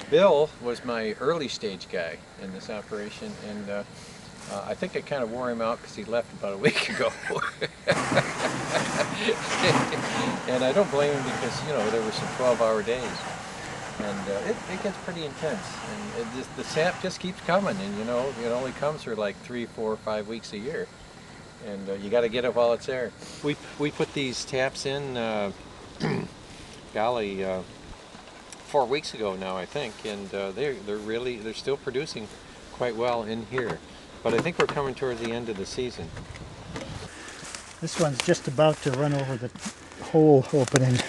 Bill was my early stage guy in this operation, and I think I kind of wore him out because he left about a week ago. And I don't blame him because, there were some 12-hour days. And it gets pretty intense. And the sap just keeps coming, and, it only comes for like 3, 4, 5 weeks a year. And you got to get it while it's there. We put these taps in, golly, 4 weeks ago now, I think, and they're still producing quite well in here. But I think we're coming toward the end of the season. This one's just about to run over the hole opening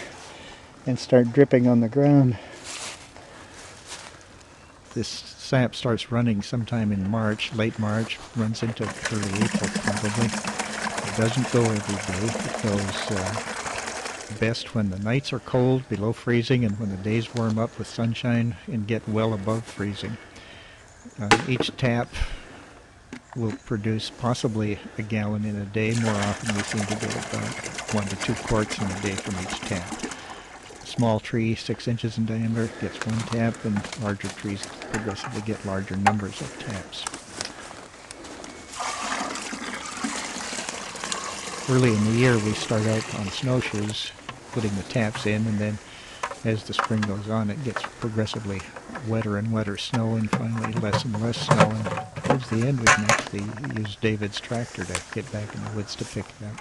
and start dripping on the ground. This sap starts running sometime in March, late March, runs into early April probably. It doesn't go every day. It goes best when the nights are cold, below freezing, and when the days warm up with sunshine and get well above freezing. Each tap will produce possibly a gallon in a day. More often we seem to get about 1 to 2 quarts in a day from each tap. A small tree, 6 inches in diameter, gets 1 tap, and larger trees progressively get larger numbers of taps. Early in the year we start out on snowshoes, putting the taps in, and then as the spring goes on it gets progressively wetter and wetter snow, and finally less and less snow, and towards the end we can actually use David's tractor to get back in the woods to pick it up.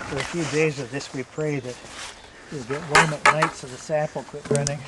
For a few days of this we pray that it'll get warm at night so the sap will quit running.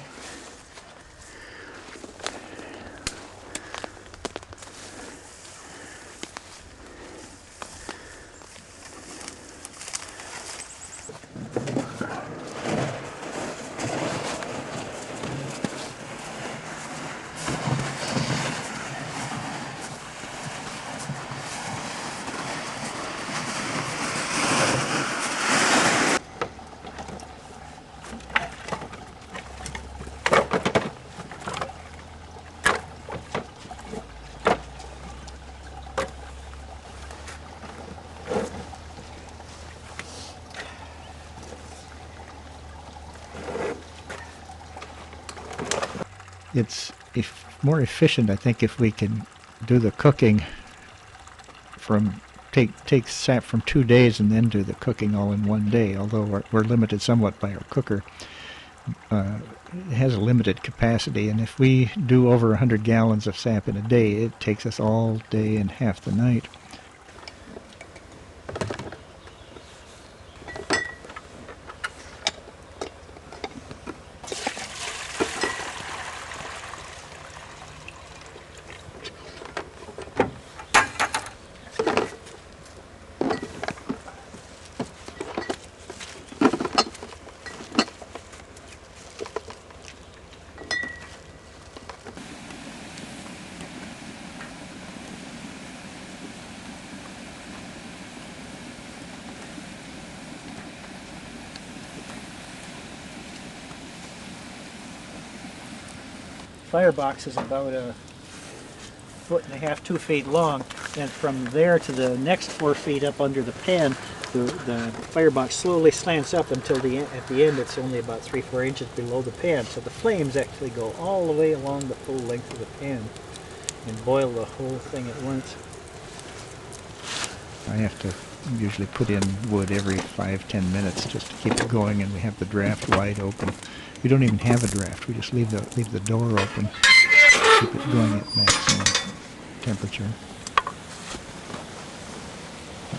It's more efficient, I think, if we can do the cooking from take sap from 2 days and then do the cooking all in 1 day. Although we're limited somewhat by our cooker, it has a limited capacity, and if we do over 100 gallons of sap in a day, it takes us all day and half the night. Firebox is about 1.5 to 2 feet long, and from there to the next 4 feet up under the pan, the firebox slowly slants up until at the end it's only about 3-4 inches below the pan. So the flames actually go all the way along the full length of the pan and boil the whole thing at once. I have to usually put in wood every 5-10 minutes just to keep it going, and we have the draft wide open. We don't even have a draft. We just leave the door open, keep it going at maximum temperature.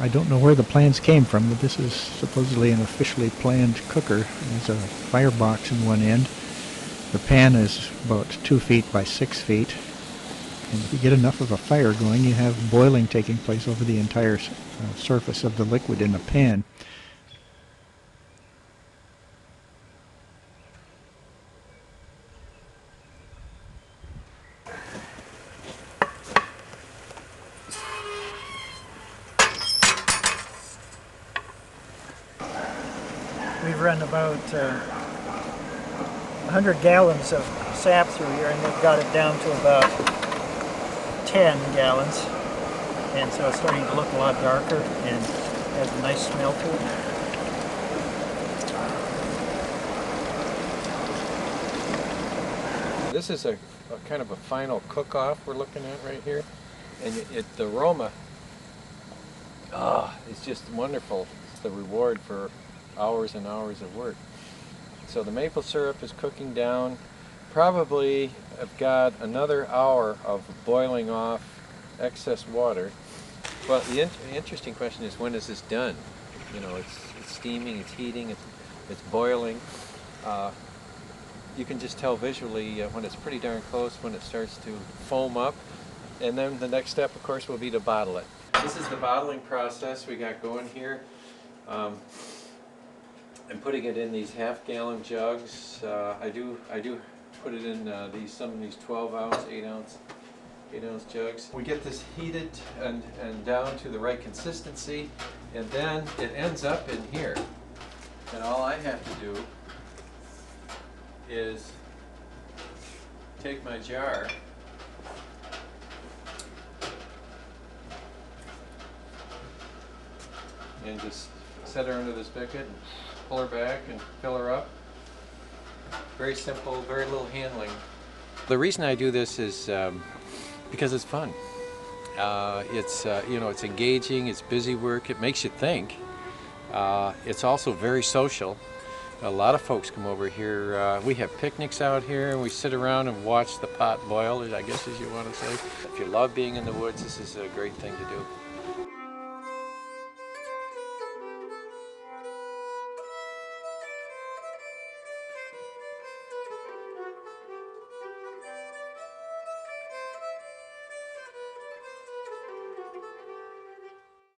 I don't know where the plans came from, but this is supposedly an officially planned cooker. There's a firebox in one end. The pan is about 2 feet by 6 feet. And if you get enough of a fire going, you have boiling taking place over the entire surface of the liquid in the pan. We run about 100 gallons of sap through here, and we've got it down to about 10 gallons, and so it's starting to look a lot darker and has a nice smell to it. This is a kind of a final cook-off we're looking at right here. And the aroma, it's just wonderful. It's the reward for hours and hours of work. So the maple syrup is cooking down. Probably I've got another hour of boiling off excess water. Well, the interesting question is, when is this done? You know, it's steaming, it's heating, it's boiling. You can just tell visually when it's pretty darn close, when it starts to foam up. And then the next step, of course, will be to bottle it. This is the bottling process we got going here. I'm putting it in these half-gallon jugs. I do put it in some of these 12-ounce, 8-ounce jugs. We get this heated and down to the right consistency, and then it ends up in here. And all I have to do is take my jar and just set her under this spigot and pull her back and fill her up. Very simple, very little handling. The reason I do this is because it's fun. You know, it's engaging, it's busy work, it makes you think. It's also very social. A lot of folks come over here. We have picnics out here, and we sit around and watch the pot boil, I guess as you want to say. If you love being in the woods, this is a great thing to do.